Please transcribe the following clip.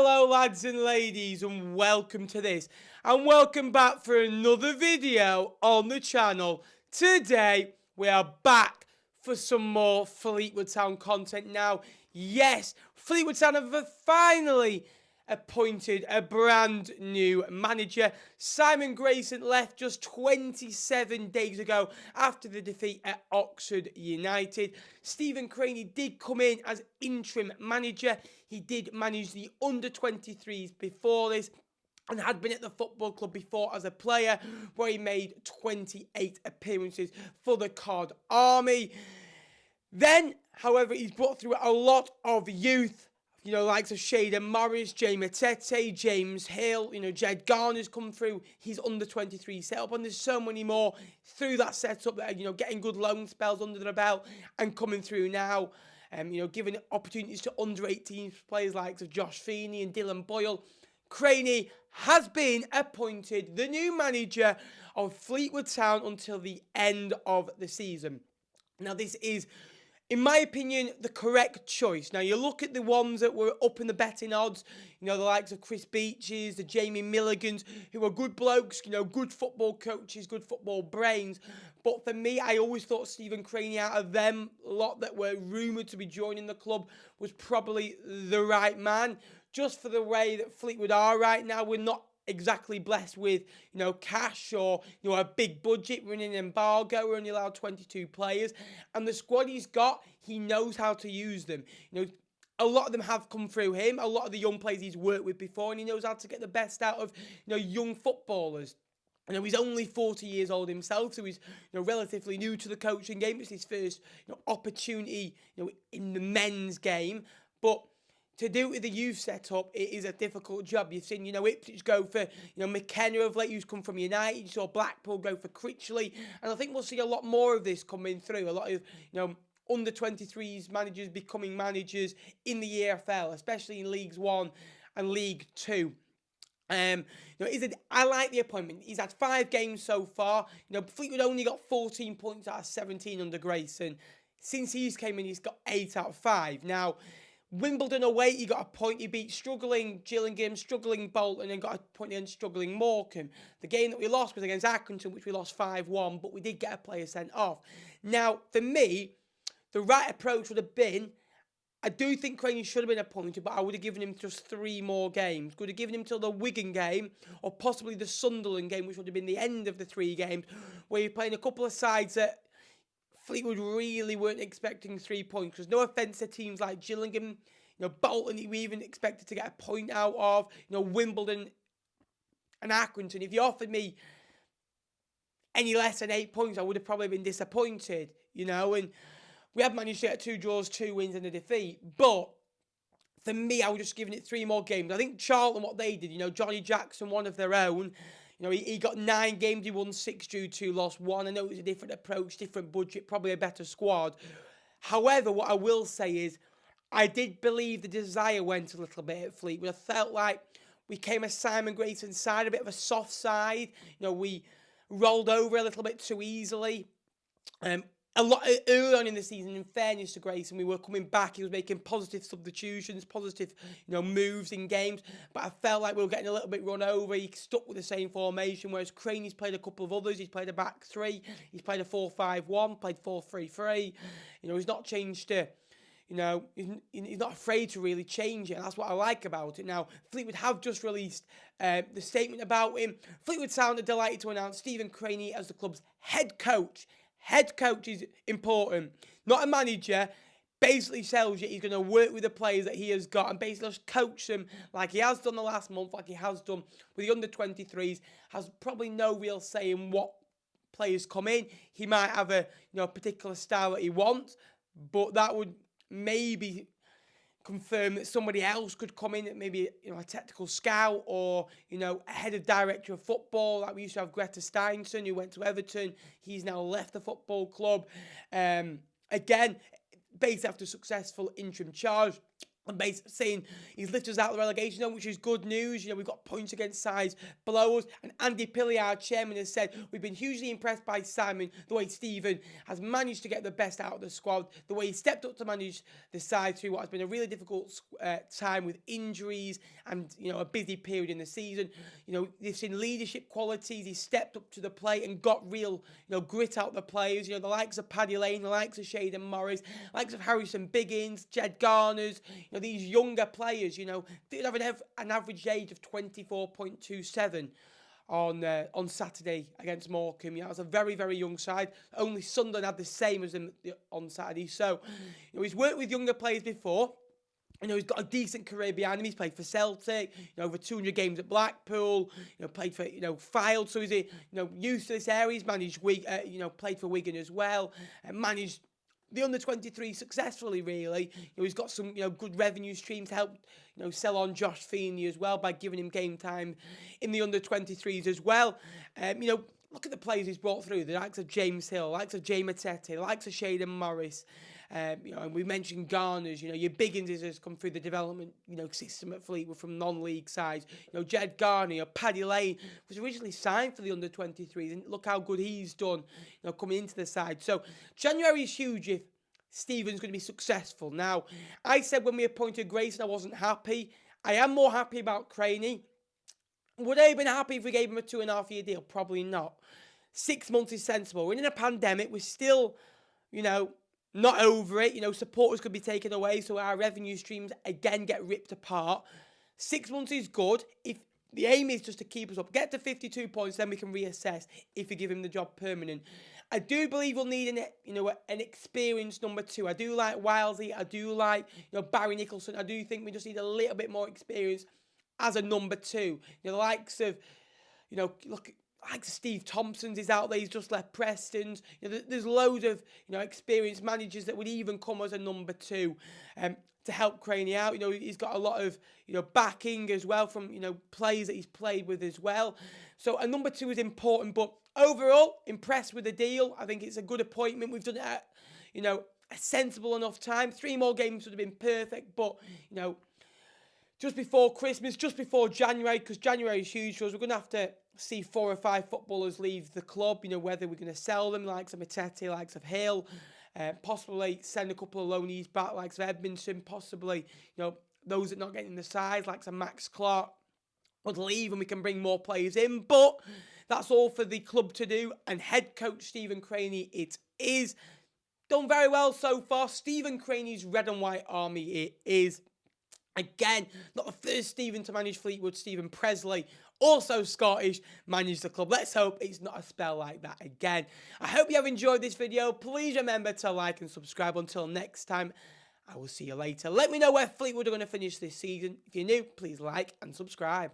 Hello lads and ladies, and welcome to this, and welcome back for another video on the channel. Today we are back for some more Fleetwood Town content. Now, yes, Fleetwood Town have finally appointed a brand new manager. Simon Grayson left just 27 days ago after the defeat at Oxford United. Stephen Crainey did come in as interim manager. He did manage the under-23s before this and had been at the football club before as a player, where he made 28 appearances for the Cod Army. Then, however, he's brought through a lot of youth, likes of Shaden Morris, Jay Matete, James Hill, Jed Garner's come through his under-23 setup, and there's so many more through that setup that are, getting good loan spells under their belt and coming through now. Giving opportunities to under-18 players like Josh Feeney and Dylan Boyle. Crainey has been appointed the new manager of Fleetwood Town until the end of the season. Now, this is, in my opinion, the correct choice. Now, you look at the ones that were up in the betting odds, the likes of Chris Beaches, the Jamie Milligans, who are good blokes, good football coaches, good football brains. But for me, I always thought Stephen Crainey, out of them lot that were rumoured to be joining the club, was probably the right man. Just for the way that Fleetwood are right now, we're not exactly blessed with, cash or, a big budget. We're in an embargo. We're only allowed 22 players. And the squad he's got, he knows how to use them. A lot of them have come through him. A lot of the young players he's worked with before, and he knows how to get the best out of, young footballers. He's only 40 years old himself, so he's relatively new to the coaching game. It's his first opportunity in the men's game. But to do it with the youth setup, it is a difficult job. You've seen, Ipswich go for, McKenna of late, who's come from United. You saw Blackpool go for Critchley. And I think we'll see a lot more of this coming through. A lot of, under-23s managers becoming managers in the EFL, especially in Leagues 1 and League 2. I like the appointment. He's had 5 games so far. Fleetwood only got 14 points out of 17 under Grayson. Since he's came in, he's got 8 out of 5. Now, Wimbledon away, he got a point. He beat struggling Gillingham, struggling Bolton, and got a point against struggling Morecambe. The game that we lost was against Accrington, which we lost 5-1, but we did get a player sent off. Now, for me, the right approach would have been, I do think Crainey should have been appointed, but I would have given him just 3 more games. Could have given him till the Wigan game, or possibly the Sunderland game, which would have been the end of the 3 games, where you're playing a couple of sides that Fleetwood really weren't expecting 3 points. Because no offence to teams like Gillingham, Bolton, we even expected to get a point out of, Wimbledon and Accrington. If you offered me any less than 8 points, I would have probably been disappointed, and we have managed to get 2 draws, 2 wins and a defeat. But for me, I was just giving it 3 more games. I think Charlton, what they did, Johnny Jackson, one of their own, he got 9 games, he won 6, drew 2, lost 1. I know it was a different approach, different budget, probably a better squad. However, what I will say is, I did believe the desire went a little bit at Fleetwood. I felt like we came a Simon Grayson side, a bit of a soft side. We rolled over a little bit too easily. A lot early on in the season, in fairness to Grayson, we were coming back. He was making positive substitutions, positive, moves in games. But I felt like we were getting a little bit run over. He stuck with the same formation, whereas Crainey's played a couple of others. He's played a back 3. He's played a 4-5-1, played 4-3-3. He's not changed to, he's not afraid to really change it. And that's what I like about it. Now, Fleetwood have just released the statement about him. Fleetwood Town are delighted to announce Stephen Crainey as the club's head coach. Head coach is important, not a manager. Basically tells you he's going to work with the players that he has got and basically just coach them like he has done the last month, like he has done with the under-23s. Has probably no real say in what players come in. He might have a particular style that he wants, but that would maybe confirm that somebody else could come in, maybe a technical scout or a head of director of football. Like we used to have Greta Steinson, who went to Everton. He's now left the football club. Again, based after successful interim charge. and basically saying he's lifted us out of the relegation zone, which is good news. You know, we've got points against sides below us. And Andy Pilley, our chairman, has said, we've been hugely impressed by Simon, the way Stephen has managed to get the best out of the squad, the way he stepped up to manage the side through what has been a really difficult time with injuries and, you know, a busy period in the season. You know, they've seen leadership qualities. He stepped up to the plate and got real, you know, grit out the players. You know, the likes of Paddy Lane, the likes of Shaden Morris, the likes of Harrison Biggins, Jed Garners, you know, these younger players, you know, they have an average age of 24.27 on Saturday against Morecambe. Yeah, it was a very, very young side. Only Sunderland had the same as them on Saturday. So, you know, he's worked with younger players before. You know, he's got a decent career behind him. He's played for Celtic, you know, over 200 games at Blackpool, you know, played for, you know, Fylde. So he's, you know, used to this area. He's managed, you know, played for Wigan as well, and managed the under-23 successfully, really. You know, he's got some, you know, good revenue streams to help, you know, sell on Josh Feeney as well by giving him game time in the under-23s as well. You know, look at the players he's brought through, the likes of James Hill, the likes of Jay Matete, the likes of Shaden Morris. You know, and we mentioned Garners, you know, your Biggins has come through the development, you know, system at Fleetwood from non-league sides. You know, Jed Garner, you know, Paddy Lane was originally signed for the under-23s, and look how good he's done, you know, coming into the side. So January is huge if Stephen's going to be successful. Now, I said when we appointed Grayson, I wasn't happy. I am more happy about Crainey. Would I have been happy if we gave him a 2.5-year deal? Probably not. 6 months is sensible. We're in a pandemic. We're still, you know, not over it. You know, supporters could be taken away, so our revenue streams again get ripped apart. 6 months is good. If the aim is just to keep us up, get to 52 points, then we can reassess if we give him the job permanent. I do believe we'll need an experienced number 2. I do like Wilesy. I do like, you know, Barry Nicholson. I do think we just need a little bit more experience as a number 2. You know, the likes of, you know, look, like Steve Thompson's is out there. He's just left Preston's. You know, there's loads of, you know, experienced managers that would even come as a number 2 to help Crainey out. You know, he's got a lot of, you know, backing as well from, you know, players that he's played with as well. So a number 2 is important, but overall, impressed with the deal. I think it's a good appointment. We've done it at, you know, a sensible enough time. 3 more games would have been perfect, but, you know, just before Christmas, just before January, because January is huge for us, we're going to have to see 4 or 5 footballers leave the club, you know, whether we're going to sell them, likes of Matete, likes of Hill, possibly send a couple of loanees back, likes of Edmondson, possibly, you know, those that are not getting the size, likes of Max Clark, would leave and we can bring more players in, but that's all for the club to do, and head coach Stephen Crainey, it is done very well so far. Stephen Crainey's red and white army, it is. Again, not the first Stephen to manage Fleetwood. Stephen Presley, also Scottish, managed the club. Let's hope it's not a spell like that again. I hope you have enjoyed this video. Please remember to like and subscribe. Until next time, I will see you later. Let me know where Fleetwood are going to finish this season. If you're new, please like and subscribe.